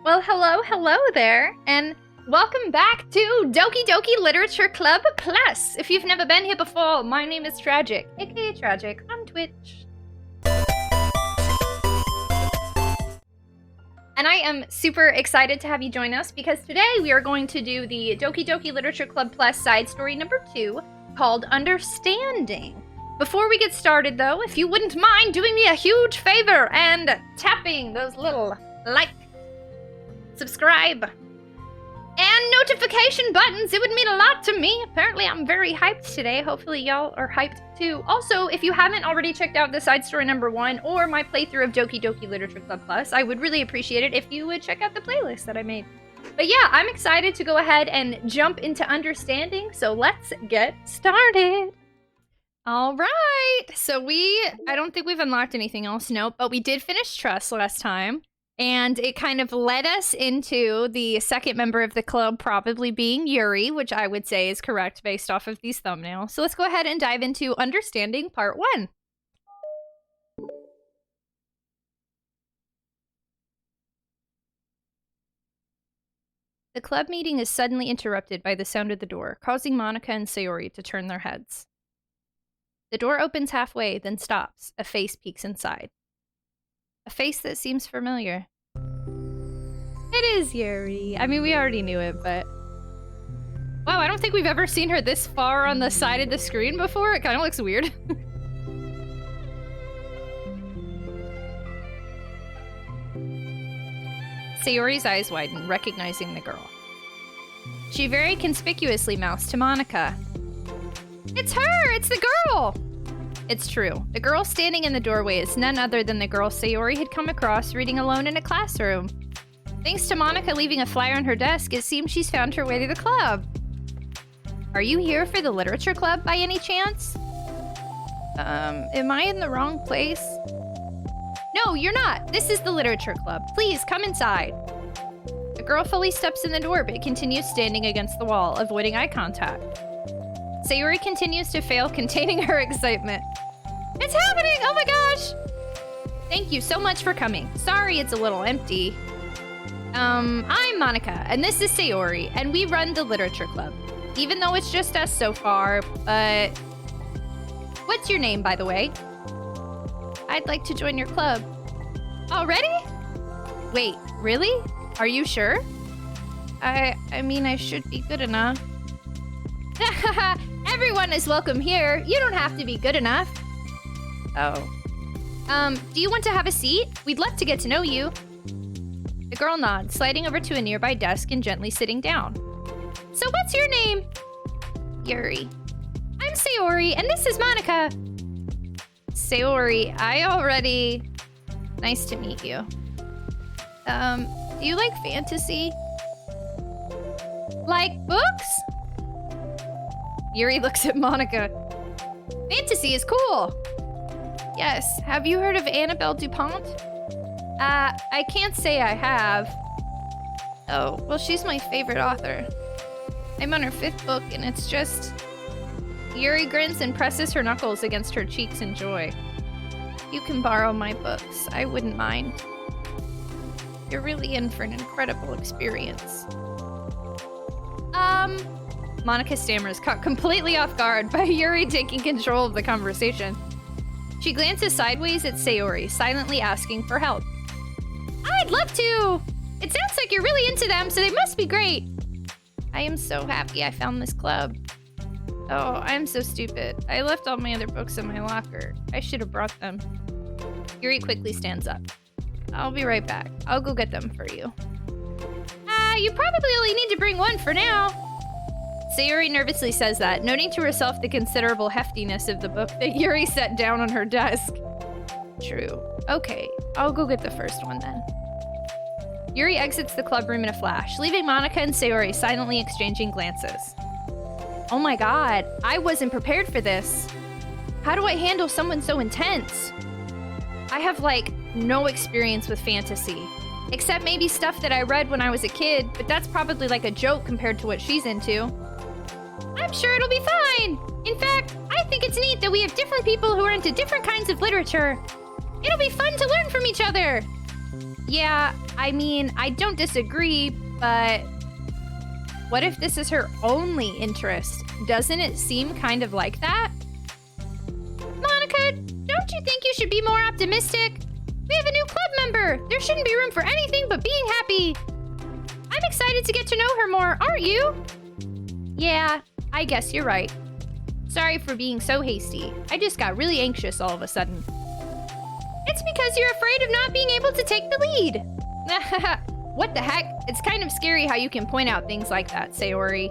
Well, hello there, and welcome back to Doki Doki Literature Club Plus. If you've never been here before, my name is Tragic, aka Tragic, on Twitch. And I am super excited to have you join us because today we are going to do the Doki Doki Literature Club Plus side story number 2 called Understanding. Before we get started though, if you wouldn't mind doing me a huge favor and tapping those little like, subscribe, and notification buttons, it would mean a lot to me. Apparently I'm very hyped today. Hopefully y'all are hyped too. Also, if you haven't already checked out the side story number 1 or my playthrough of Doki Doki Literature Club Plus, I would really appreciate it if you would check out the playlist that I made. But yeah, I'm excited to go ahead and jump into understanding, so let's get started. All right, so I don't think we've unlocked anything else, nope, but we did finish Trust last time. And it kind of led us into the second member of the club probably being Yuri, which I would say is correct based off of these thumbnails. So let's go ahead and dive into Understanding Part 1. The club meeting is suddenly interrupted by the sound of the door, causing Monika and Sayori to turn their heads. The door opens halfway, then stops. A face peeks inside. A face that seems familiar. It is Yuri. I mean, we already knew it, but... Wow, I don't think we've ever seen her this far on the side of the screen before. It kind of looks weird. Sayori's eyes widen, recognizing the girl. She very conspicuously mouths to Monika. It's her! It's the girl! It's true. The girl standing in the doorway is none other than the girl Sayori had come across reading alone in a classroom. Thanks to Monika leaving a flyer on her desk, it seems she's found her way to the club. Are you here for the literature club by any chance? Am I in the wrong place? No, you're not. This is the literature club. Please, come inside. The girl fully steps in the door, but continues standing against the wall, avoiding eye contact. Sayori continues to fail containing her excitement. It's happening! Oh my gosh! Thank you so much for coming. Sorry it's a little empty. I'm Monika, and this is Sayori, and we run the literature club. Even though it's just us so far, but... What's your name, by the way? I'd like to join your club. Already? Wait, really? Are you sure? I mean, I should be good enough. Everyone is welcome here. You don't have to be good enough. Oh. Do you want to have a seat? We'd love to get to know you. The girl nods, sliding over to a nearby desk and gently sitting down. So what's your name? Yuri. I'm Sayori, and this is Monika. Sayori, Nice to meet you. Do you like fantasy? Like books? Yuri looks at Monika. Fantasy is cool. Yes. Have you heard of Annabelle DuPont? I can't say I have. Oh, well, she's my favorite author. I'm on her 5th book, and it's just... Yuri grins and presses her knuckles against her cheeks in joy. You can borrow my books. I wouldn't mind. You're really in for an incredible experience. Monika stammers, caught completely off guard by Yuri taking control of the conversation. She glances sideways at Sayori, silently asking for help. I'd love to! It sounds like you're really into them, so they must be great! I am so happy I found this club. Oh, I'm so stupid. I left all my other books in my locker. I should have brought them. Yuri quickly stands up. I'll be right back. I'll go get them for you. You probably only need to bring one for now. Sayori nervously says that, noting to herself the considerable heftiness of the book that Yuri set down on her desk. True. Okay, I'll go get the first one then. Yuri exits the club room in a flash, leaving Monika and Sayori silently exchanging glances. Oh my god, I wasn't prepared for this. How do I handle someone so intense? I have, like, no experience with fantasy. Except maybe stuff that I read when I was a kid, but that's probably like a joke compared to what she's into. I'm sure it'll be fine! In fact, I think it's neat that we have different people who are into different kinds of literature. It'll be fun to learn from each other! Yeah, I mean, I don't disagree, but what if this is her only interest? Doesn't it seem kind of like that? Monica, don't you think you should be more optimistic? We have a new club member. There shouldn't be room for anything but being happy. I'm excited to get to know her more, aren't you? Yeah, I guess you're right. Sorry for being so hasty. I just got really anxious all of a sudden. It's because you're afraid of not being able to take the lead. What the heck? It's kind of scary how you can point out things like that, Sayori.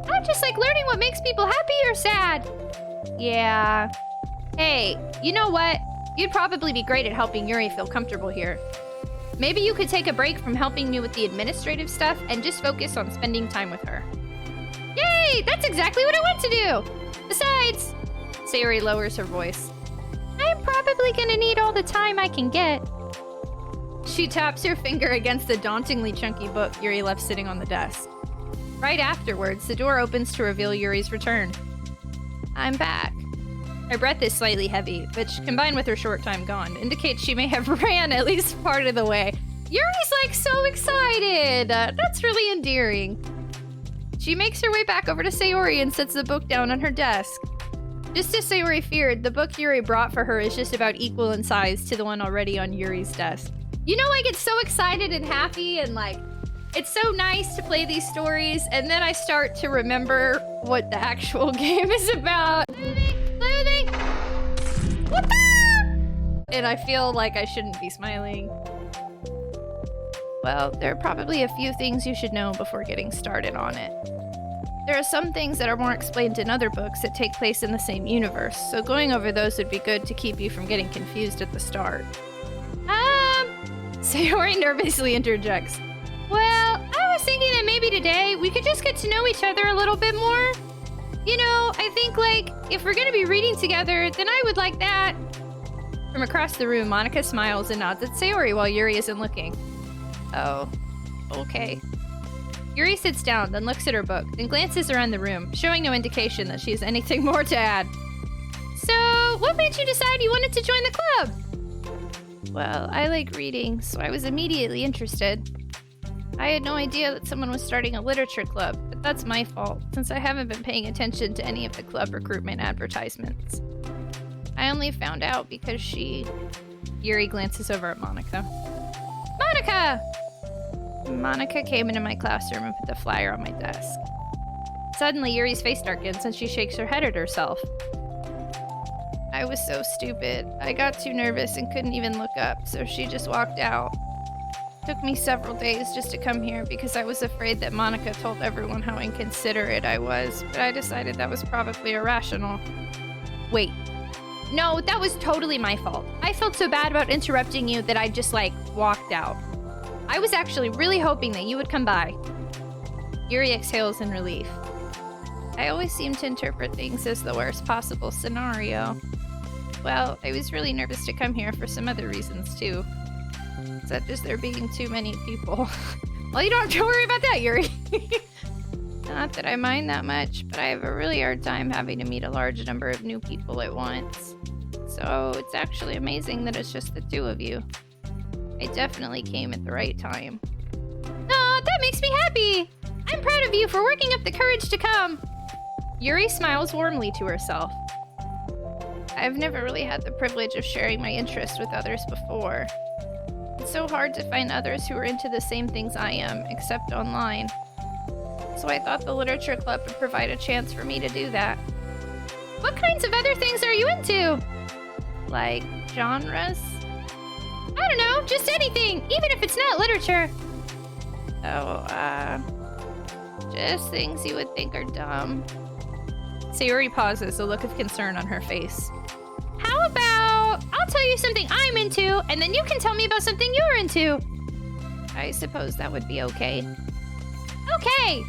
I just like learning what makes people happy or sad. Yeah. Hey, you know what? You'd probably be great at helping Yuri feel comfortable here. Maybe you could take a break from helping me with the administrative stuff and just focus on spending time with her. Yay! That's exactly what I want to do! Besides, Sayori lowers her voice. I'm probably gonna need all the time I can get. She taps her finger against the dauntingly chunky book Yuri left sitting on the desk. Right afterwards, the door opens to reveal Yuri's return. I'm back. Her breath is slightly heavy, which, combined with her short time gone, indicates she may have ran at least part of the way. Yuri's like so excited! That's really endearing. She makes her way back over to Sayori and sets the book down on her desk. Just as Sayori feared, the book Yuri brought for her is just about equal in size to the one already on Yuri's desk. You know, I get so excited and happy and like, it's so nice to play these stories, and then I start to remember what the actual game is about. And I feel like I shouldn't be smiling. Well, there are probably a few things you should know before getting started on it. There are some things that are more explained in other books that take place in the same universe, so going over those would be good to keep you from getting confused at the start. Sayori nervously interjects. Well, I was thinking that maybe today we could just get to know each other a little bit more. You know, I think, like, if we're gonna be reading together, then I would like that. From across the room, Monica smiles and nods at Sayori while Yuri isn't looking. Oh, okay. Yuri sits down, then looks at her book, then glances around the room, showing no indication that she has anything more to add. So, what made you decide you wanted to join the club? Well, I like reading, so I was immediately interested. I had no idea that someone was starting a literature club, but that's my fault, since I haven't been paying attention to any of the club recruitment advertisements. I only found out because Yuri glances over at Monica. Monica! Monica came into my classroom and put the flyer on my desk. Suddenly, Yuri's face darkens and she shakes her head at herself. I was so stupid. I got too nervous and couldn't even look up, so she just walked out. Took me several days just to come here because I was afraid that Monica told everyone how inconsiderate I was, but I decided that was probably irrational. Wait. No, that was totally my fault. I felt so bad about interrupting you that I just, walked out. I was actually really hoping that you would come by. Yuri exhales in relief. I always seem to interpret things as the worst possible scenario. Well, I was really nervous to come here for some other reasons, too. Such as there being too many people. Well, you don't have to worry about that, Yuri. Not that I mind that much, but I have a really hard time having to meet a large number of new people at once. So it's actually amazing that it's just the two of you. I definitely came at the right time. Aw, that makes me happy! I'm proud of you for working up the courage to come. Yuri smiles warmly to herself. I've never really had the privilege of sharing my interests with others before. It's so hard to find others who are into the same things I am, except online. So I thought the literature club would provide a chance for me to do that. What kinds of other things are you into? Like genres? I don't know, just anything, even if it's not literature. Just things you would think are dumb. Sayori pauses, a look of concern on her face. How about I'll tell you something I'm into, and then you can tell me about something you're into. I suppose that would be okay. Okay.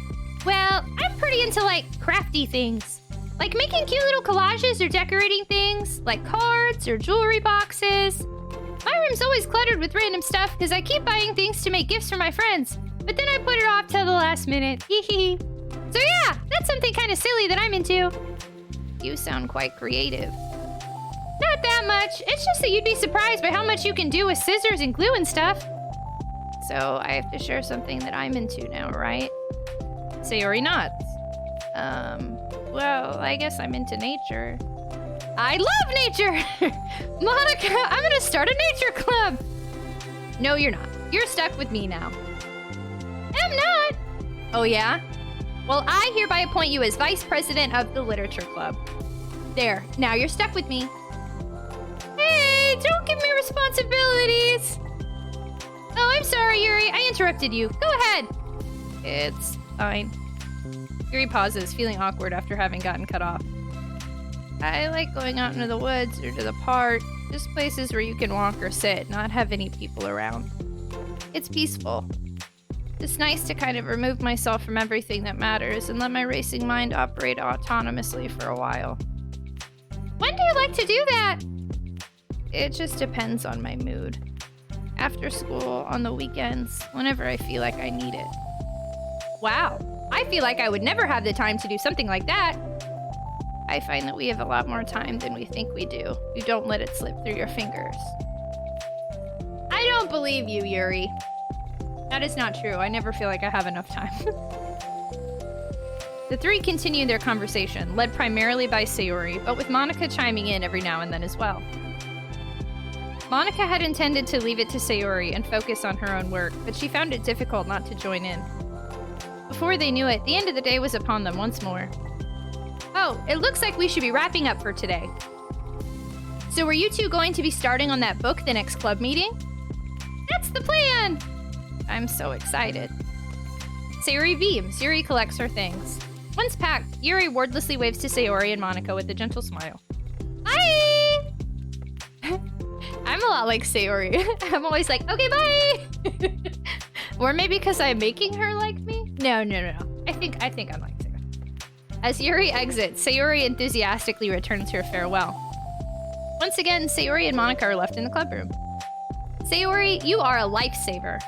Well, I'm pretty into, crafty things. Like making cute little collages or decorating things, like cards or jewelry boxes. My room's always cluttered with random stuff because I keep buying things to make gifts for my friends, but then I put it off till the last minute. Hee. So yeah, that's something kind of silly that I'm into. You sound quite creative. Not not that much. It's just that you'd be surprised by how much you can do with scissors and glue and stuff. So I have to share something that I'm into now, right? Sayori nods. Well, I guess I'm into nature. I love nature! Monica, I'm gonna start a nature club! No, you're not. You're stuck with me now. I'm not! Oh, yeah? Well, I hereby appoint you as vice president of the literature club. There, now you're stuck with me. Hey, don't give me responsibilities! Oh, I'm sorry, Yuri. I interrupted you. Go ahead. It's fine. Yuri pauses, feeling awkward after having gotten cut off. I like going out into the woods or to the park, just places where you can walk or sit, not have any people around. It's peaceful. It's nice to kind of remove myself from everything that matters and let my racing mind operate autonomously for a while. When do you like to do that? It just depends on my mood. After school, on the weekends, whenever I feel like I need it. Wow, I feel like I would never have the time to do something like that. I find that we have a lot more time than we think we do. You don't let it slip through your fingers. I don't believe you, Yuri. That is not true. I never feel like I have enough time. The three continue their conversation, led primarily by Sayori, but with Monica chiming in every now and then as well. Monica had intended to leave it to Sayori and focus on her own work, but she found it difficult not to join in. Before they knew it, the end of the day was upon them once more. Oh, it looks like we should be wrapping up for today. So are you two going to be starting on that book the next club meeting? That's the plan! I'm so excited. Sayori beams. Yuri collects her things. Once packed, Yuri wordlessly waves to Sayori and Monica with a gentle smile. Bye! I'm a lot like Sayori. I'm always like, okay, bye! Or maybe because I'm making her like me? No. I think I'm like Sayori. As Yuri exits, Sayori enthusiastically returns her farewell. Once again, Sayori and Monica are left in the club room. Sayori, you are a lifesaver.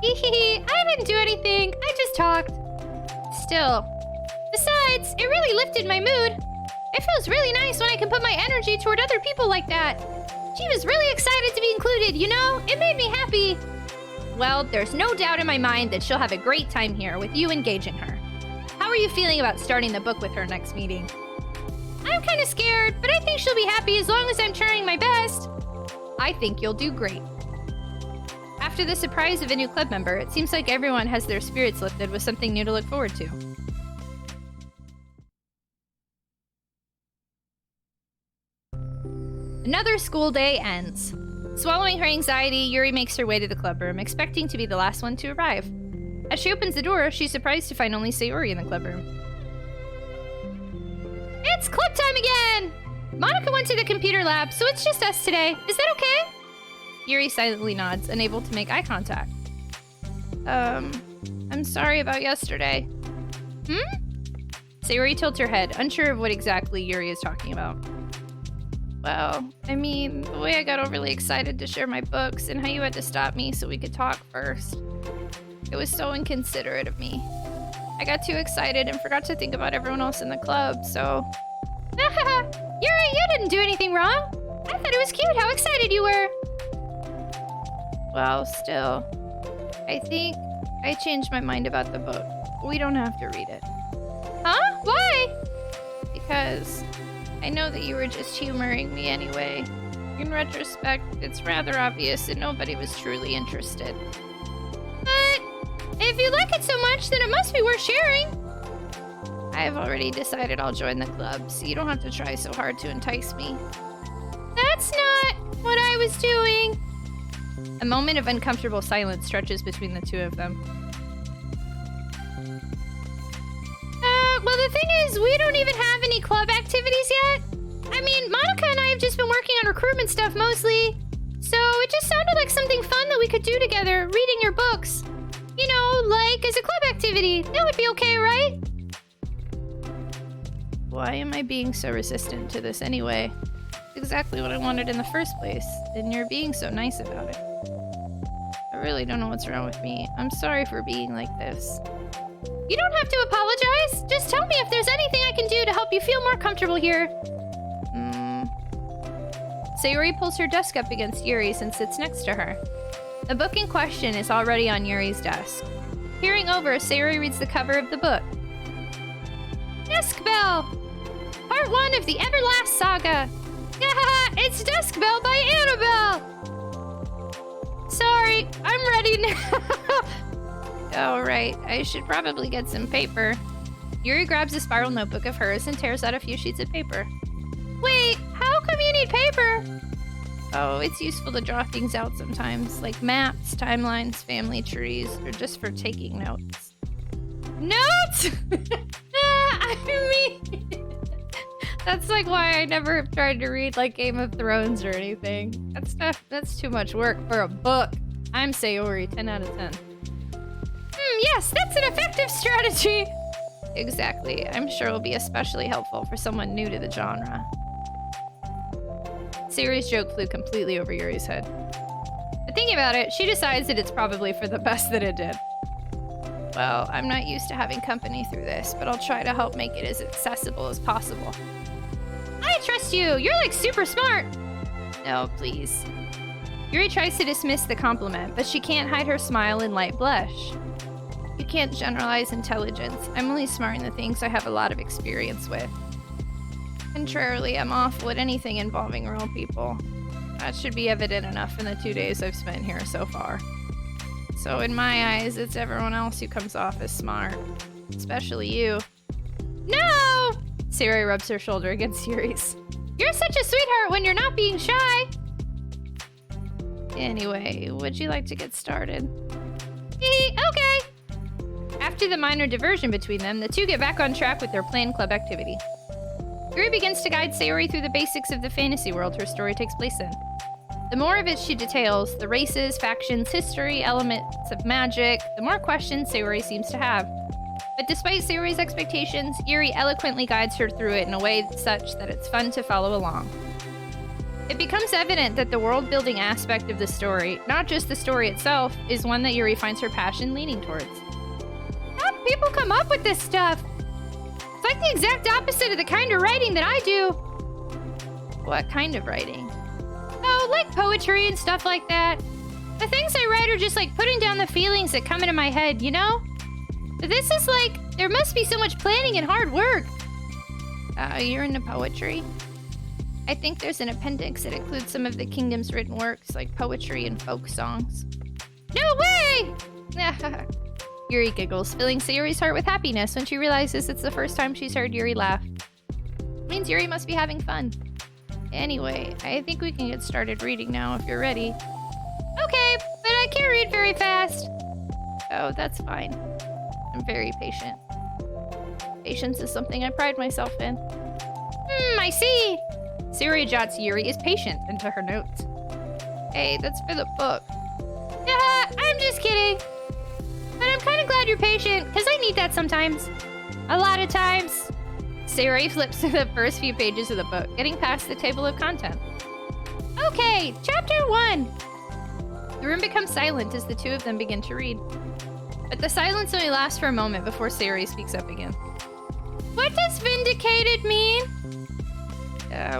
Hehe, I didn't do anything. I just talked. Still. Besides, it really lifted my mood. It feels really nice when I can put my energy toward other people like that. She was really excited to be included, you know? It made me happy. Well, there's no doubt in my mind that she'll have a great time here with you engaging her. How are you feeling about starting the book with her next meeting? I'm kind of scared, but I think she'll be happy as long as I'm trying my best. I think you'll do great. After the surprise of a new club member, it seems like everyone has their spirits lifted with something new to look forward to. Another school day ends. Swallowing her anxiety, Yuri makes her way to the club room, expecting to be the last one to arrive. As she opens the door, she's surprised to find only Sayori in the club room. It's club time again! Monica went to the computer lab, so it's just us today. Is that okay? Yuri silently nods, unable to make eye contact. I'm sorry about yesterday. Sayori tilts her head, unsure of what exactly Yuri is talking about. Well, I mean, the way I got overly excited to share my books and how you had to stop me so we could talk first. It was so inconsiderate of me. I got too excited and forgot to think about everyone else in the club, so... Yuri, you didn't do anything wrong! I thought it was cute how excited you were! Well, still, I think I changed my mind about the book. We don't have to read it. Huh? Why? Because I know that you were just humoring me anyway. In retrospect, it's rather obvious that nobody was truly interested. But if you like it so much, then it must be worth sharing. I've already decided I'll join the club, so you don't have to try so hard to entice me. That's not what I was doing. A moment of uncomfortable silence stretches between the two of them. Well, the thing is, we don't even have any club activities yet. I mean, Monica and I have just been working on recruitment stuff mostly. So it just sounded like something fun that we could do together, reading your books. You know, like as a club activity. That would be okay, right? Why am I being so resistant to this anyway? It's exactly what I wanted in the first place, and you're being so nice about it. I really don't know what's wrong with me. I'm sorry for being like this. You don't have to apologize. Just tell me if there's anything I can do to help you feel more comfortable here. Sayori pulls her desk up against Yuri's and sits next to her. The book in question is already on Yuri's desk. Peering over, Sayori reads the cover of the book. Dusk Bell! Part 1 of the Everlast Saga! It's Dusk Bell by Annabelle! Sorry, I'm ready now. Oh, right. I should probably get some paper. Yuri grabs a spiral notebook of hers and tears out a few sheets of paper. Wait, how come you need paper? Oh, it's useful to draw things out sometimes, like maps, timelines, family trees, or just for taking notes. Notes? I mean, that's like why I never have tried to read like Game of Thrones or anything. That's too much work for a book. I'm Sayori, 10 out of 10. Yes, that's an effective strategy. Exactly. I'm sure it'll be especially helpful for someone new to the genre. Sayori's joke flew completely over Yuri's head. But thinking about it, she decides that it's probably for the best that it did. Well, I'm not used to having company through this, but I'll try to help make it as accessible as possible. I trust you! You're like super smart! No, please. Yuri tries to dismiss the compliment, but she can't hide her smile and light blush. You can't generalize intelligence. I'm only smart in the things I have a lot of experience with. Contrarily, I'm awful at anything involving real people. That should be evident enough in the 2 days I've spent here so far. So in my eyes, it's everyone else who comes off as smart. Especially you. No! Sayori rubs her shoulder against Yuri's. You're such a sweetheart when you're not being shy! Anyway, would you like to get started? Okay! After the minor diversion between them, the two get back on track with their planned club activity. Yuri begins to guide Sayori through the basics of the fantasy world her story takes place in. The more of it she details, the races, factions, history, elements of magic, the more questions Sayori seems to have. But despite Sayori's expectations, Yuri eloquently guides her through it in a way such that it's fun to follow along. It becomes evident that the world-building aspect of the story, not just the story itself, is one that Yuri finds her passion leaning towards. How do people come up with this stuff? It's like the exact opposite of the kind of writing that I do. What kind of writing? Oh, like poetry and stuff like that. The things I write are just like putting down the feelings that come into my head, you know? But this is like, there must be so much planning and hard work. You're into poetry? I think there's an appendix that includes some of the kingdom's written works, like poetry and folk songs. No way! Yuri giggles, filling Sayori's heart with happiness when she realizes it's the first time she's heard Yuri laugh. It means Yuri must be having fun. Anyway, I think we can get started reading now if you're ready. Okay, but I can't read very fast. Oh, that's fine. I'm very patient. Patience is something I pride myself in. I see. Sayori jots Yuri is patient into her notes. Hey, that's for the book. I'm just kidding. But I'm kind of glad you're patient, because I need that sometimes. A lot of times. Sayori flips to the first few pages of the book, getting past the table of content. Okay, chapter 1. The room becomes silent as the two of them begin to read. But the silence only lasts for a moment before Sayori speaks up again. What does vindicated mean?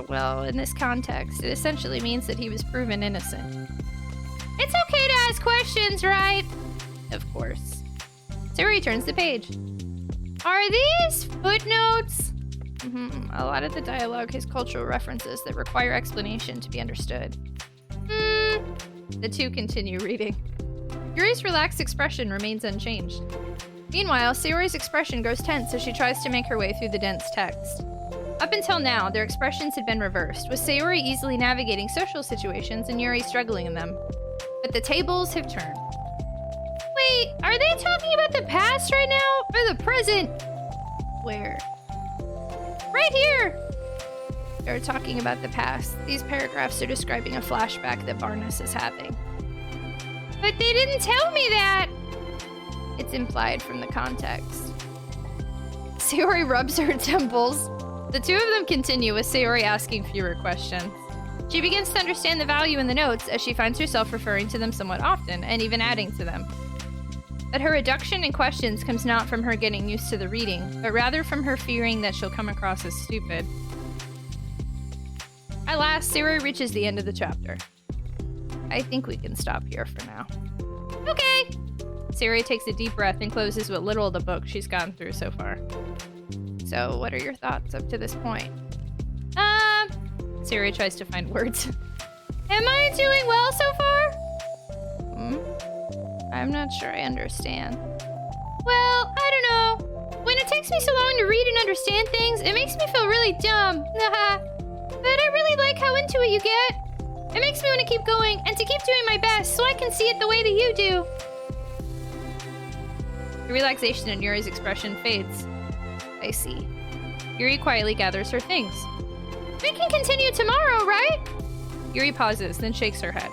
Well, in this context, it essentially means that he was proven innocent. It's okay to ask questions, right? Of course. Sayori turns the page. Are these footnotes? A lot of the dialogue has cultural references that require explanation to be understood. The two continue reading. Yuri's relaxed expression remains unchanged. Meanwhile, Sayori's expression grows tense as she tries to make her way through the dense text. Up until now, their expressions had been reversed, with Sayori easily navigating social situations and Yuri struggling in them. But the tables have turned. Wait, are they talking about the past right now, or the present? Where? Right here! They're talking about the past. These paragraphs are describing a flashback that Barnes is having. But they didn't tell me that! It's implied from the context. Sayori rubs her temples. The two of them continue with Sayori asking fewer questions. She begins to understand the value in the notes as she finds herself referring to them somewhat often and even adding to them. But her reduction in questions comes not from her getting used to the reading, but rather from her fearing that she'll come across as stupid. I at last, Sayori reaches the end of the chapter. I think we can stop here for now. Okay! Sayori takes a deep breath and closes what little of the book she's gotten through so far. So, what are your thoughts up to this point? Sayori tries to find words. Am I doing well so far? I'm not sure I understand. Well, I don't know. When it takes me so long to read and understand things, it makes me feel really dumb. But I really like how into it you get. It makes me want to keep going and to keep doing my best so I can see it the way that you do. The relaxation in Yuri's expression fades. I see. Yuri quietly gathers her things. We can continue tomorrow, right? Yuri pauses, then shakes her head.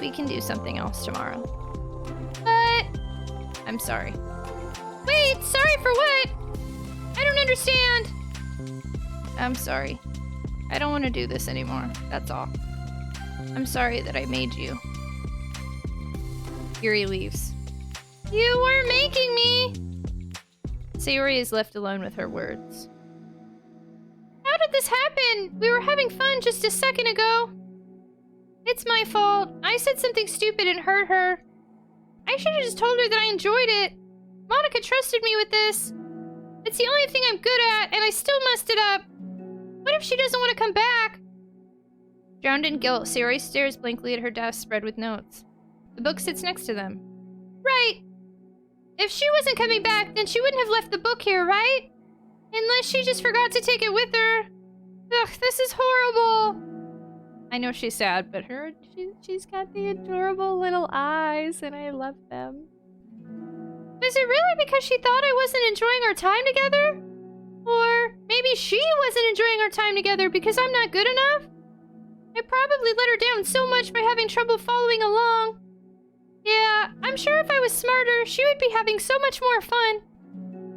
We can do something else tomorrow. But... I'm sorry. Wait, sorry for what? I don't understand. I'm sorry. I don't want to do this anymore, that's all. I'm sorry that I made you. Yuri leaves. You were making me! Sayori is left alone with her words. How did this happen? We were having fun just a second ago. It's my fault. I said something stupid and hurt her. I should have just told her that I enjoyed it. Monica trusted me with this. It's the only thing I'm good at, and I still messed it up. What if she doesn't want to come back? Drowned in guilt, Sayori stares blankly at her desk spread with notes. The book sits next to them. Right. If she wasn't coming back, then she wouldn't have left the book here, right? Unless she just forgot to take it with her. Ugh, this is horrible. I know she's sad, but she's got the adorable little eyes, and I love them. Was it really because she thought I wasn't enjoying our time together? Or maybe she wasn't enjoying our time together because I'm not good enough? I probably let her down so much by having trouble following along. Yeah, I'm sure if I was smarter, she would be having so much more fun.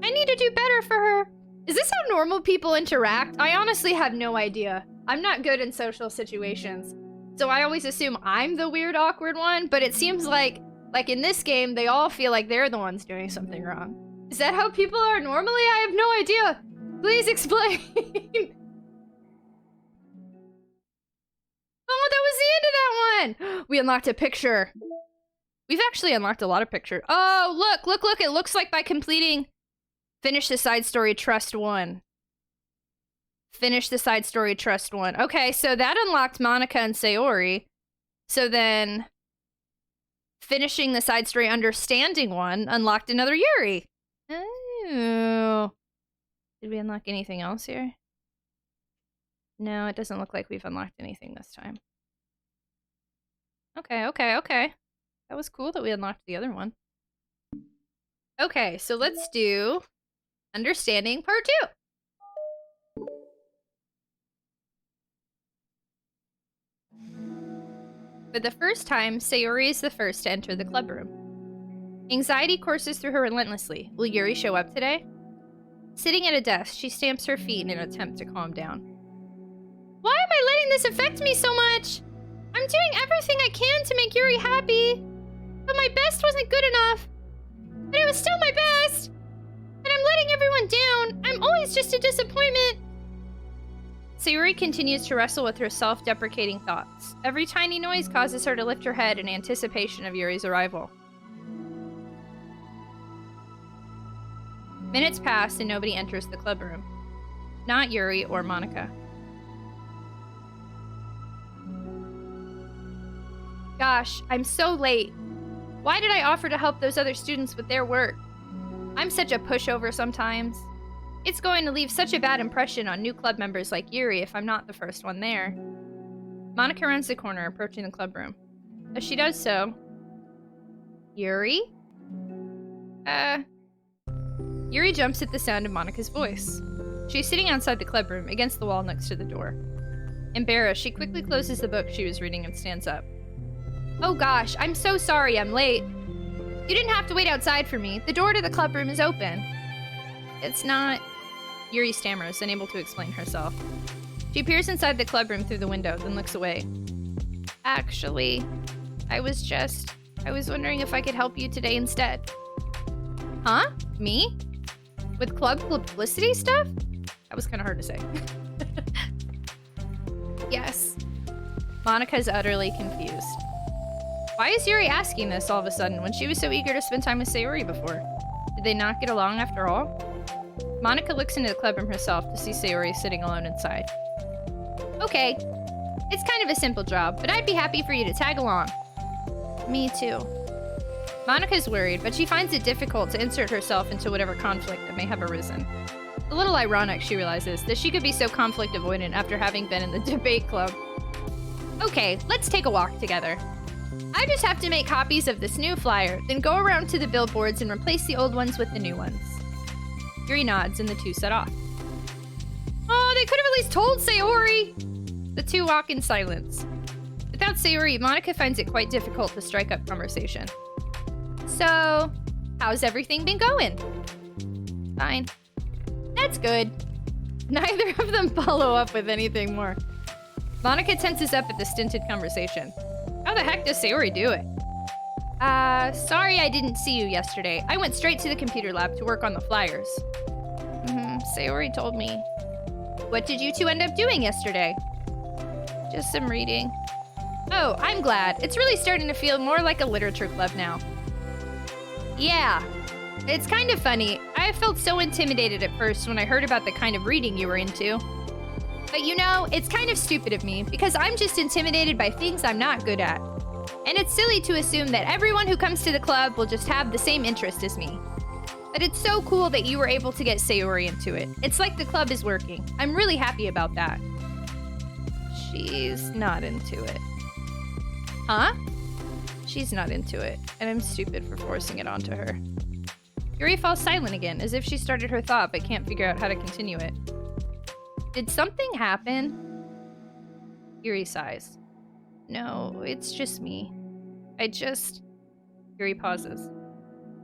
I need to do better for her. Is this how normal people interact? I honestly have no idea. I'm not good in social situations. So I always assume I'm the weird, awkward one, but it seems like in this game, they all feel like they're the ones doing something wrong. Is that how people are normally? I have no idea. Please explain. Oh, that was the end of that one. We unlocked a picture. We've actually unlocked a lot of pictures. Oh, look. It looks like by completing Finish the Side Story Trust 1. Finish the Side Story Trust 1. Okay, so that unlocked Monica and Sayori. So then finishing the Side Story Understanding 1 unlocked another Yuri. Oh. Did we unlock anything else here? No, it doesn't look like we've unlocked anything this time. Okay. That was cool that we unlocked the other one. Okay, so let's do Understanding Part 2. For the first time, Sayori is the first to enter the club room. Anxiety courses through her relentlessly. Will Yuri show up today? Sitting at a desk, she stamps her feet in an attempt to calm down. Why am I letting this affect me so much? I'm doing everything I can to make Yuri happy. But my best wasn't good enough. But it was still my best. And I'm letting everyone down. I'm always just a disappointment. Sayori continues to wrestle with her self-deprecating thoughts. Every tiny noise causes her to lift her head in anticipation of Yuri's arrival. Minutes pass and nobody enters the club room. Not Yuri or Monica. Gosh, I'm so late. Why did I offer to help those other students with their work? I'm such a pushover sometimes. It's going to leave such a bad impression on new club members like Yuri if I'm not the first one there. Monica rounds the corner, approaching the club room. As she does so... Yuri? Yuri jumps at the sound of Monica's voice. She's sitting outside the club room, against the wall next to the door. Embarrassed, she quickly closes the book she was reading and stands up. Oh gosh, I'm so sorry I'm late. You didn't have to wait outside for me. The door to the club room is open. It's not... Yuri stammers, unable to explain herself. She peers inside the club room through the window, then looks away. Actually, I was wondering if I could help you today instead. Huh? Me? With club publicity stuff? That was kind of hard to say. Yes. Monika's utterly confused. Why is Yuri asking this all of a sudden when she was so eager to spend time with Sayori before? Did they not get along after all? Monika looks into the clubroom herself to see Sayori sitting alone inside. Okay. It's kind of a simple job, but I'd be happy for you to tag along. Me too. Monika's worried, but she finds it difficult to insert herself into whatever conflict that may have arisen. A little ironic, she realizes, that she could be so conflict avoidant after having been in the debate club. Okay, let's take a walk together. I just have to make copies of this new flyer, then go around to the billboards and replace the old ones with the new ones. Yuri nods and the two set off. Oh, they could have at least told Sayori! The two walk in silence. Without Sayori, Monika finds it quite difficult to strike up conversation. So, how's everything been going? Fine. That's good. Neither of them follow up with anything more. Monika tenses up at the stinted conversation. How the heck does Sayori do it? Sorry I didn't see you yesterday. I went straight to the computer lab to work on the flyers. Sayori told me. What did you two end up doing yesterday? Just some reading. Oh, I'm glad. It's really starting to feel more like a literature club now. Yeah. It's kind of funny. I felt so intimidated at first when I heard about the kind of reading you were into. But you know, it's kind of stupid of me because I'm just intimidated by things I'm not good at. And it's silly to assume that everyone who comes to the club will just have the same interest as me. But it's so cool that you were able to get Sayori into it. It's like the club is working. I'm really happy about that. She's not into it. Huh? She's not into it, and I'm stupid for forcing it onto her. Yuri falls silent again, as if she started her thought but can't figure out how to continue it. Did something happen? Yuri sighs. No, it's just me. Yuri pauses.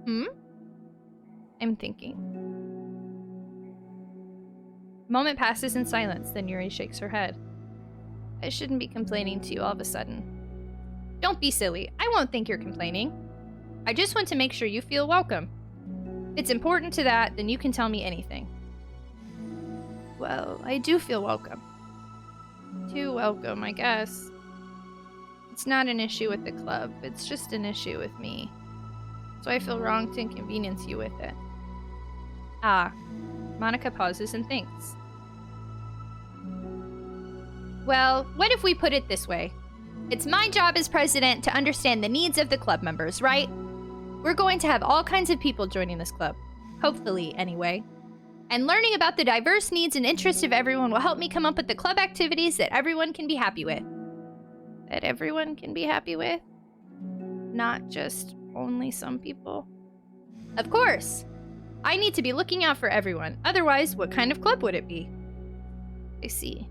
I'm thinking. A moment passes in silence, then Yuri shakes her head. I shouldn't be complaining to you all of a sudden. Don't be silly. I won't think you're complaining. I just want to make sure you feel welcome. If it's important to that, then you can tell me anything. Well, I do feel welcome. Too welcome, I guess. It's not an issue with the club. It's just an issue with me. So I feel wrong to inconvenience you with it. Ah. Monika pauses and thinks. Well, what if we put it this way? It's my job as president to understand the needs of the club members, right? We're going to have all kinds of people joining this club. Hopefully, anyway. And learning about the diverse needs and interests of everyone will help me come up with the club activities that everyone can be happy with. That everyone can be happy with? Not just only some people? Of course! I need to be looking out for everyone. Otherwise, what kind of club would it be? I see.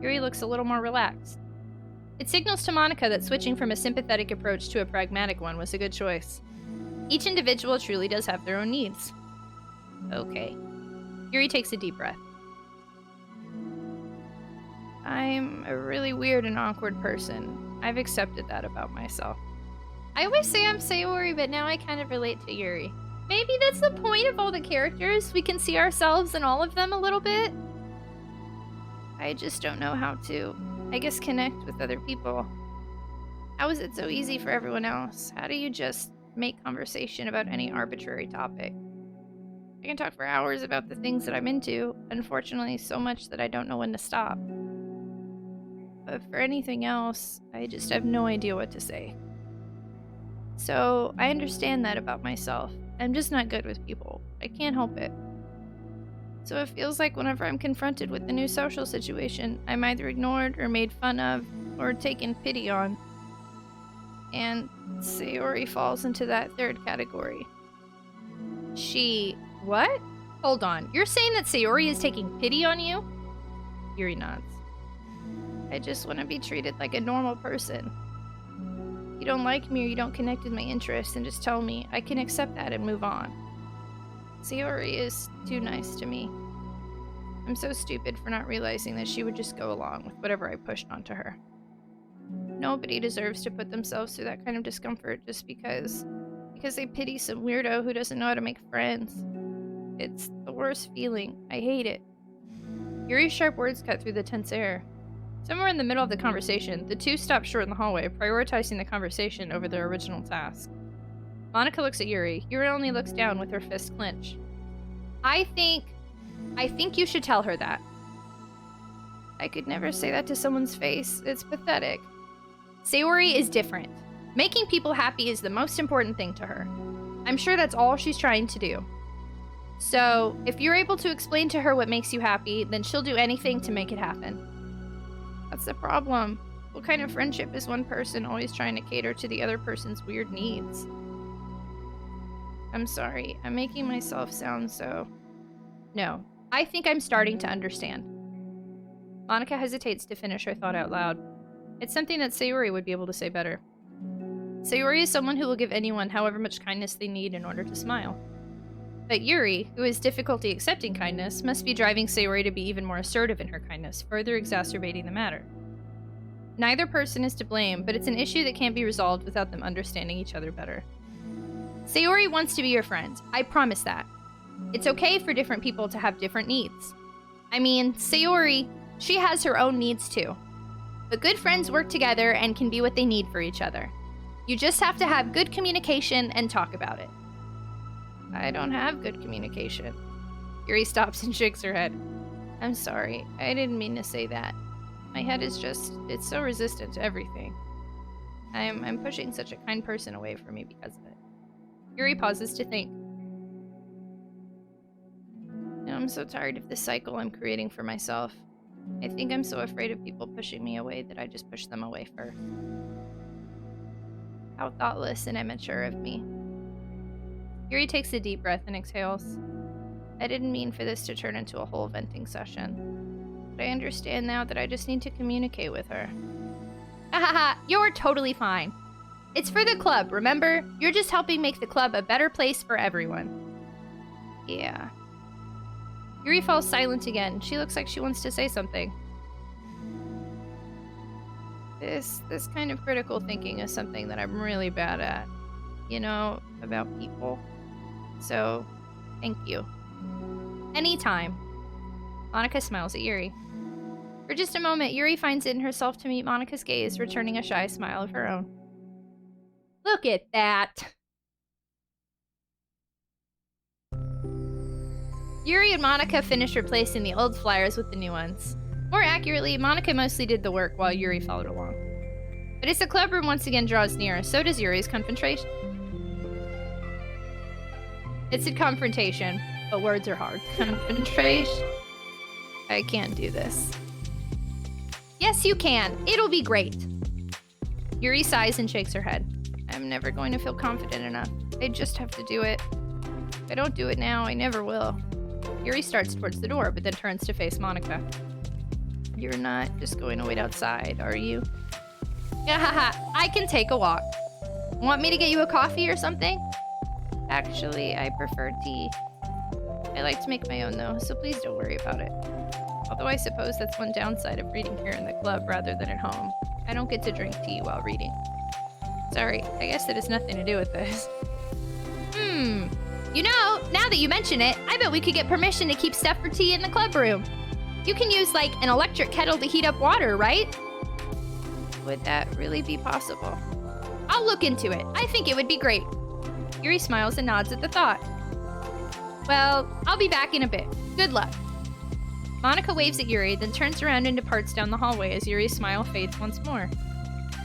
Yuri looks a little more relaxed. It signals to Monika that switching from a sympathetic approach to a pragmatic one was a good choice. Each individual truly does have their own needs. Okay. Yuri takes a deep breath. I'm a really weird and awkward person. I've accepted that about myself. I always say I'm Sayori, but now I kind of relate to Yuri. Maybe that's the point of all the characters. We can see ourselves in all of them a little bit. I just don't know how to, I guess, connect with other people. How is it so easy for everyone else? How do you just make conversation about any arbitrary topic? I can talk for hours about the things that I'm into, unfortunately so much that I don't know when to stop. But for anything else, I just have no idea what to say. So, I understand that about myself. I'm just not good with people. I can't help it. So it feels like whenever I'm confronted with a new social situation, I'm either ignored or made fun of or taken pity on. And Sayori falls into that third category. What? Hold on. You're saying that Sayori is taking pity on you? Yuri nods. I just want to be treated like a normal person. If you don't like me or you don't connect with my interests, then just tell me. I can accept that and move on. Sayori is too nice to me. I'm so stupid for not realizing that she would just go along with whatever I pushed onto her. Nobody deserves to put themselves through that kind of discomfort just because they pity some weirdo who doesn't know how to make friends. It's the worst feeling. I hate it. Yuri's sharp words cut through the tense air. Somewhere in the middle of the conversation, the two stop short in the hallway, prioritizing the conversation over their original task. Monica looks at Yuri. Yuri only looks down with her fists clenched. I think you should tell her that. I could never say that to someone's face. It's pathetic. Sayori is different. Making people happy is the most important thing to her. I'm sure that's all she's trying to do. So, if you're able to explain to her what makes you happy, then she'll do anything to make it happen. That's the problem. What kind of friendship is one person always trying to cater to the other person's weird needs? I'm sorry, I'm making myself sound so... No, I think I'm starting to understand. Monica hesitates to finish her thought out loud. It's something that Sayori would be able to say better. Sayori is someone who will give anyone however much kindness they need in order to smile. But Yuri, who has difficulty accepting kindness, must be driving Sayori to be even more assertive in her kindness, further exacerbating the matter. Neither person is to blame, but it's an issue that can't be resolved without them understanding each other better. Sayori wants to be your friend. I promise that. It's okay for different people to have different needs. I mean, Sayori, she has her own needs too. But good friends work together and can be what they need for each other. You just have to have good communication and talk about it. I don't have good communication. Yuri stops and shakes her head. I'm sorry. I didn't mean to say that. My head is just... it's so resistant to everything. I'm pushing such a kind person away from me because of it. Yuri pauses to think. I'm so tired of this cycle I'm creating for myself. I think I'm so afraid of people pushing me away that I just push them away first. How thoughtless and immature of me. Yuri takes a deep breath and exhales. I didn't mean for this to turn into a whole venting session. But I understand now that I just need to communicate with her. Hahaha, you're totally fine. It's for the club, remember? You're just helping make the club a better place for everyone. Yeah. Yuri falls silent again. She looks like she wants to say something. This kind of critical thinking is something that I'm really bad at. You know, about people. So, thank you. Anytime. Monica smiles at Yuri. For just a moment, Yuri finds it in herself to meet Monica's gaze, returning a shy smile of her own. Look at that! Yuri and Monica finish replacing the old flyers with the new ones. More accurately, Monica mostly did the work while Yuri followed along. But as the club room once again draws near, so does Yuri's confrontation. It's a confrontation, but words are hard. Confrontation? I can't do this. Yes, you can. It'll be great. Yuri sighs and shakes her head. I'm never going to feel confident enough. I just have to do it. If I don't do it now, I never will. Yuri starts towards the door, but then turns to face Monica. You're not just going to wait outside, are you? Haha, I can take a walk. Want me to get you a coffee or something? Actually, I prefer tea. I like to make my own though, so please don't worry about it. Although I suppose that's one downside of reading here in the club rather than at home. I don't get to drink tea while reading. Sorry, I guess that has nothing to do with this. You know, now that you mention it, I bet we could get permission to keep stuff for tea in the club room. You can use, like, an electric kettle to heat up water, right? Would that really be possible? I'll look into it. I think it would be great. Yuri smiles and nods at the thought. Well, I'll be back in a bit. Good luck. Monica waves at Yuri, then turns around and departs down the hallway as Yuri's smile fades once more.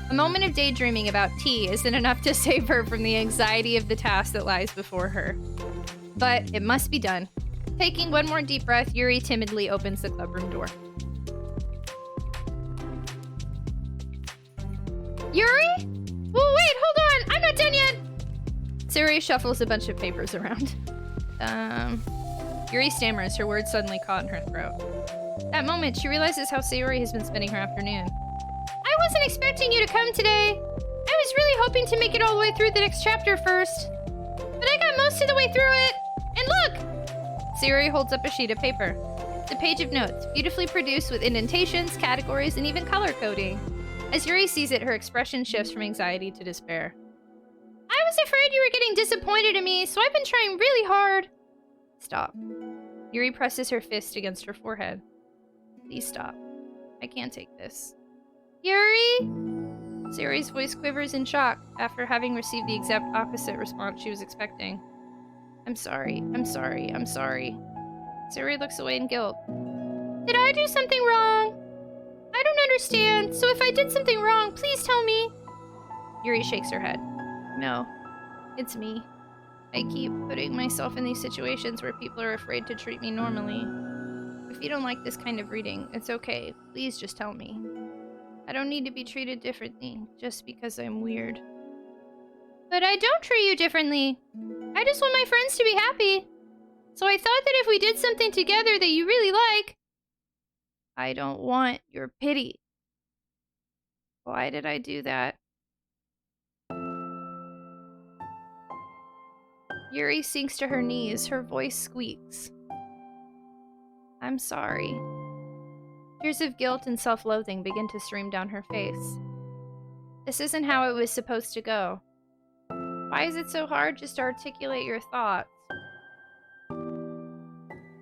A moment of daydreaming about tea isn't enough to save her from the anxiety of the task that lies before her. But it must be done. Taking one more deep breath, Yuri timidly opens the clubroom door. Yuri? Well, wait, hold on! I'm not done yet! Sayori shuffles a bunch of papers around. Yuri stammers, her words suddenly caught in her throat. That moment, she realizes how Sayori has been spending her afternoon. I wasn't expecting you to come today. I was really hoping to make it all the way through the next chapter first. But I got most of the way through it. And look! Sayori holds up a sheet of paper. It's a page of notes, beautifully produced with indentations, categories, and even color coding. As Yuri sees it, her expression shifts from anxiety to despair. I was afraid you were getting disappointed in me, so I've been trying really hard. Stop. Yuri presses her fist against her forehead. Please stop. I can't take this. Yuri? Sayori's voice quivers in shock after having received the exact opposite response she was expecting. I'm sorry. I'm sorry. I'm sorry. Sayori looks away in guilt. Did I do something wrong? I don't understand, so if I did something wrong, please tell me. Yuri shakes her head. No, it's me. I keep putting myself in these situations where people are afraid to treat me normally. If you don't like this kind of reading, it's okay. Please just tell me. I don't need to be treated differently just because I'm weird. But I don't treat you differently. I just want my friends to be happy. So I thought that if we did something together that you really like... I don't want your pity. Why did I do that? Yuri sinks to her knees, her voice squeaks. I'm sorry. Tears of guilt and self-loathing begin to stream down her face. This isn't how it was supposed to go. Why is it so hard just to articulate your thoughts?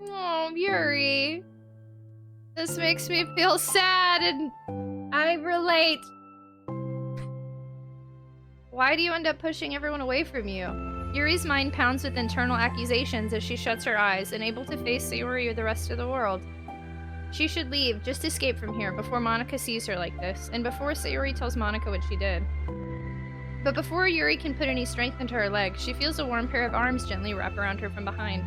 Oh, Yuri. This makes me feel sad and I relate. Why do you end up pushing everyone away from you? Yuri's mind pounds with internal accusations as she shuts her eyes, unable to face Sayori or the rest of the world. She should leave, just escape from here, before Monika sees her like this, and before Sayori tells Monika what she did. But before Yuri can put any strength into her legs, she feels a warm pair of arms gently wrap around her from behind.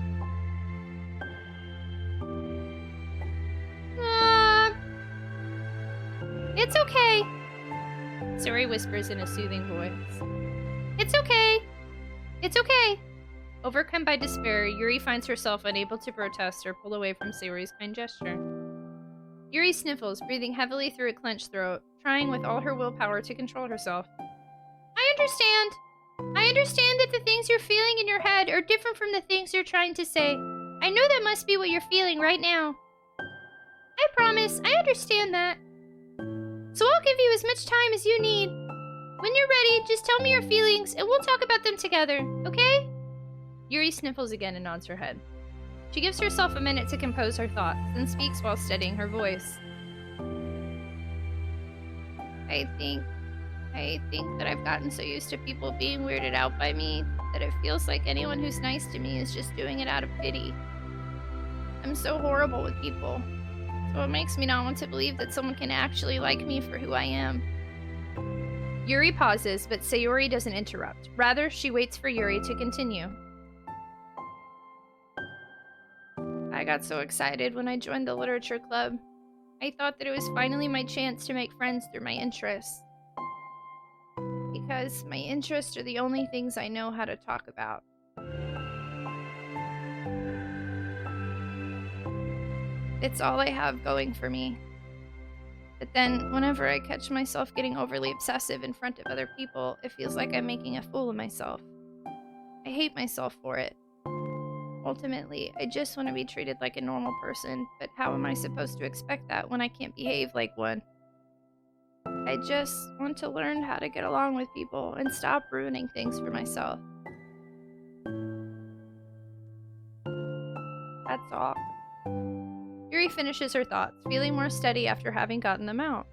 It's okay, Sayori whispers in a soothing voice. It's okay. It's okay. Overcome by despair, Yuri finds herself unable to protest or pull away from Sayori's kind gesture. Yuri sniffles, breathing heavily through a clenched throat, trying with all her willpower to control herself. I understand. I understand that the things you're feeling in your head are different from the things you're trying to say. I know that must be what you're feeling right now. I promise, I understand that. So I'll give you as much time as you need. When you're ready, just tell me your feelings, and we'll talk about them together, okay? Yuri sniffles again and nods her head. She gives herself a minute to compose her thoughts, then speaks while steadying her voice. I think that I've gotten so used to people being weirded out by me that it feels like anyone who's nice to me is just doing it out of pity. I'm so horrible with people, so it makes me not want to believe that someone can actually like me for who I am. Yuri pauses, but Sayori doesn't interrupt. Rather, she waits for Yuri to continue. I got so excited when I joined the literature club. I thought that it was finally my chance to make friends through my interests. Because my interests are the only things I know how to talk about. It's all I have going for me. But then, whenever I catch myself getting overly obsessive in front of other people, it feels like I'm making a fool of myself. I hate myself for it. Ultimately, I just want to be treated like a normal person, but how am I supposed to expect that when I can't behave like one? I just want to learn how to get along with people and stop ruining things for myself. That's all. Yuri finishes her thoughts, feeling more steady after having gotten them out.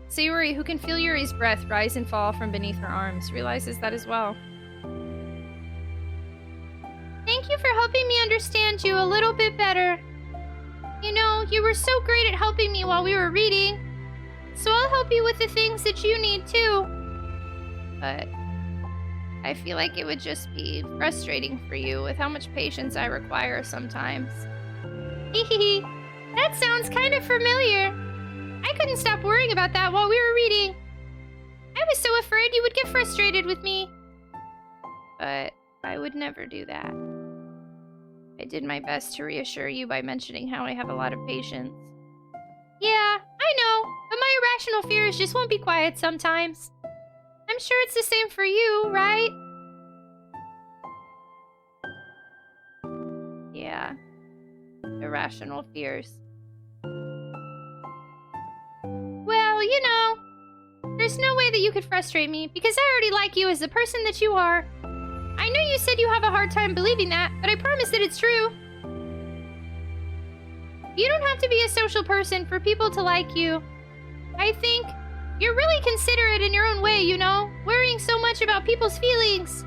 Sayori, who can feel Yuri's breath rise and fall from beneath her arms, realizes that as well. Thank you for helping me understand you a little bit better. You know, you were so great at helping me while we were reading, so I'll help you with the things that you need too. But I feel like it would just be frustrating for you with how much patience I require sometimes. Hehehe, that sounds kind of familiar. I couldn't stop worrying about that while we were reading. I was so afraid you would get frustrated with me. But I would never do that. I did my best to reassure you by mentioning how I have a lot of patience. Yeah, I know, but my irrational fears just won't be quiet sometimes. I'm sure it's the same for you, right? Yeah. Irrational fears. Well, you know, there's no way that you could frustrate me because I already like you as the person that you are. I know you said you have a hard time believing that, but I promise that it's true. You don't have to be a social person for people to like you. I think you're really considerate in your own way, you know? Worrying so much about people's feelings.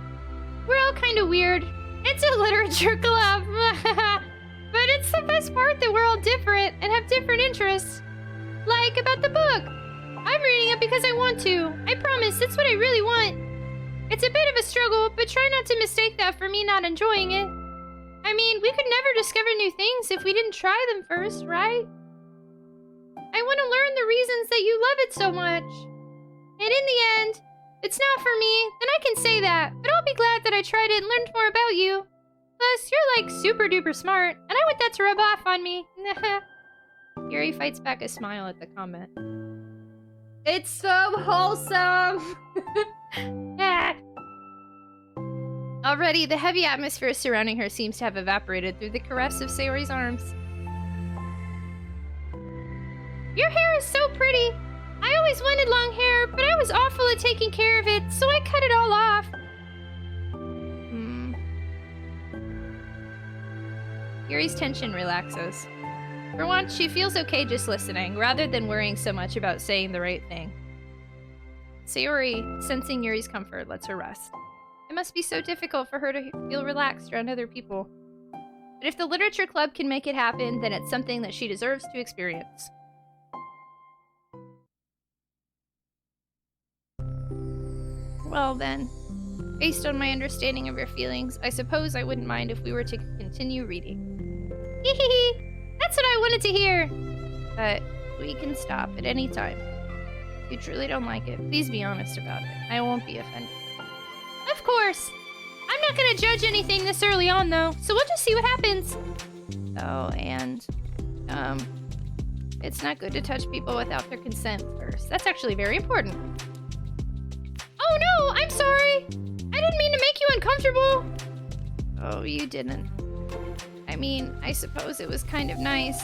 We're all kind of weird. It's a literature club. But it's the best part that we're all different and have different interests. Like about the book. I'm reading it because I want to. I promise, it's what I really want. It's a bit of a struggle, but try not to mistake that for me not enjoying it. I mean, we could never discover new things if we didn't try them first, right? I want to learn the reasons that you love it so much. And in the end, it's not for me, then I can say that, but I'll be glad that I tried it and learned more about you. Plus, you're like super duper smart, and I want that to rub off on me. Yuri fights back a smile at the comment. It's so wholesome! Already, the heavy atmosphere surrounding her seems to have evaporated through the caress of Sayori's arms. Your hair is so pretty! I always wanted long hair, but I was awful at taking care of it, so I cut it all off. Yuri's tension relaxes. For once, she feels okay just listening, rather than worrying so much about saying the right thing. Sayori, sensing Yuri's comfort, lets her rest. It must be so difficult for her to feel relaxed around other people. But if the literature club can make it happen, then it's something that she deserves to experience. Well then, based on my understanding of your feelings, I suppose I wouldn't mind if we were to continue reading. Hee hee hee! That's what I wanted to hear! But we can stop at any time. If you truly don't like it, please be honest about it. I won't be offended. Of course! I'm not gonna judge anything this early on, though, so we'll just see what happens. Oh, and, it's not good to touch people without their consent first. That's actually very important. Oh no, I'm sorry! I didn't mean to make you uncomfortable! Oh, you didn't. I mean, I suppose it was kind of nice.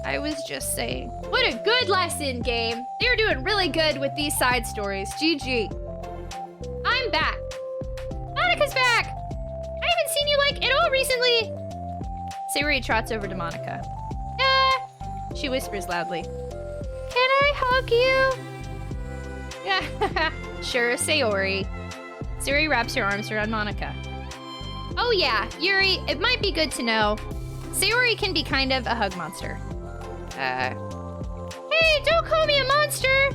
I was just saying. What a good lesson, game! They're doing really good with these side stories. GG. I'm back. Monika's back! I haven't seen you, like, at all recently! Sayori trots over to Monika. She whispers loudly. Can I hug you? Yeah, sure, Sayori. Sayori wraps her arms around Monika. Oh yeah, Yuri, it might be good to know. Sayori can be kind of a hug monster. Hey, don't call me a monster!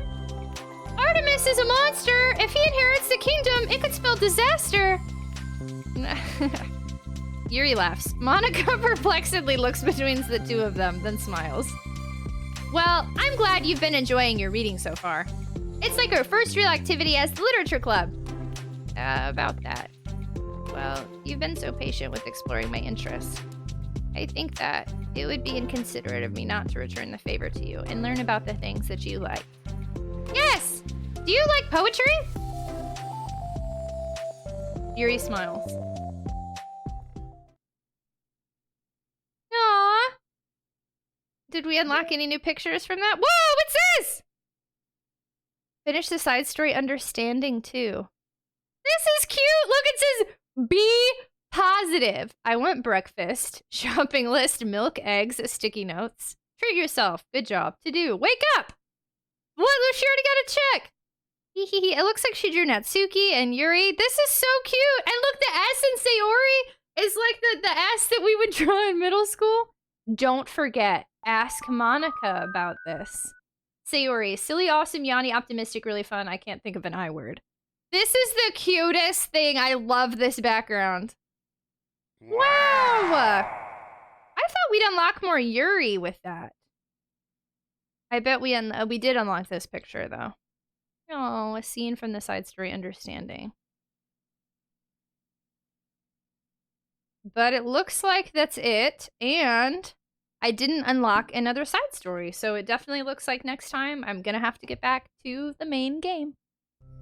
Artemis is a monster! If he inherits the kingdom, it could spell disaster! Yuri laughs. Monika perplexedly looks between the two of them, then smiles. Well, I'm glad you've been enjoying your reading so far. It's like our first real activity as the literature club. About that. Well, you've been so patient with exploring my interests. I think that it would be inconsiderate of me not to return the favor to you and learn about the things that you like. Yes! Do you like poetry? Yuri smiles. Aww. Did we unlock any new pictures from that? Whoa, what's this? Finish the side story understanding too. This is cute! Look, it says, be positive. I want breakfast. Shopping list, milk, eggs, sticky notes. Treat yourself. Good job. To do. Wake up! What? She already got a check. It looks like she drew Natsuki and Yuri. This is so cute. And look, the S in Sayori is like the S that we would draw in middle school. Don't forget, ask Monika about this. Sayori, silly, awesome, Yanni, optimistic, really fun. I can't think of an I word. This is the cutest thing. I love this background. Wow! I thought we'd unlock more Yuri with that. I bet we did unlock this picture, though. Oh, a scene from the side story understanding. But it looks like that's it, and I didn't unlock another side story, so it definitely looks like next time I'm gonna have to get back to the main game.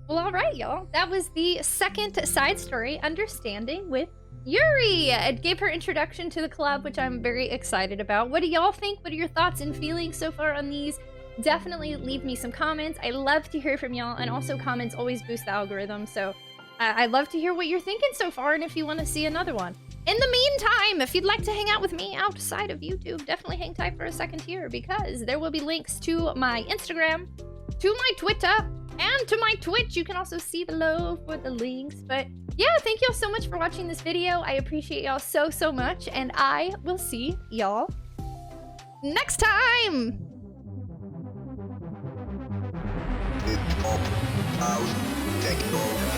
Well, alright, y'all. That was the second side story, Understanding with Yuri. It gave her introduction to the club, which I'm very excited about. What do y'all think? What are your thoughts and feelings so far on these? Definitely leave me some comments. I love to hear from y'all, and also comments always boost the algorithm, so I love to hear what you're thinking so far and if you want to see another one. In the meantime, if you'd like to hang out with me outside of YouTube, definitely hang tight for a second here because there will be links to my Instagram, to my Twitter, and to my Twitch. You can also see below for the links. But yeah, thank y'all so much for watching this video. I appreciate y'all so, so much. And I will see y'all next time. It's all out. Take it over.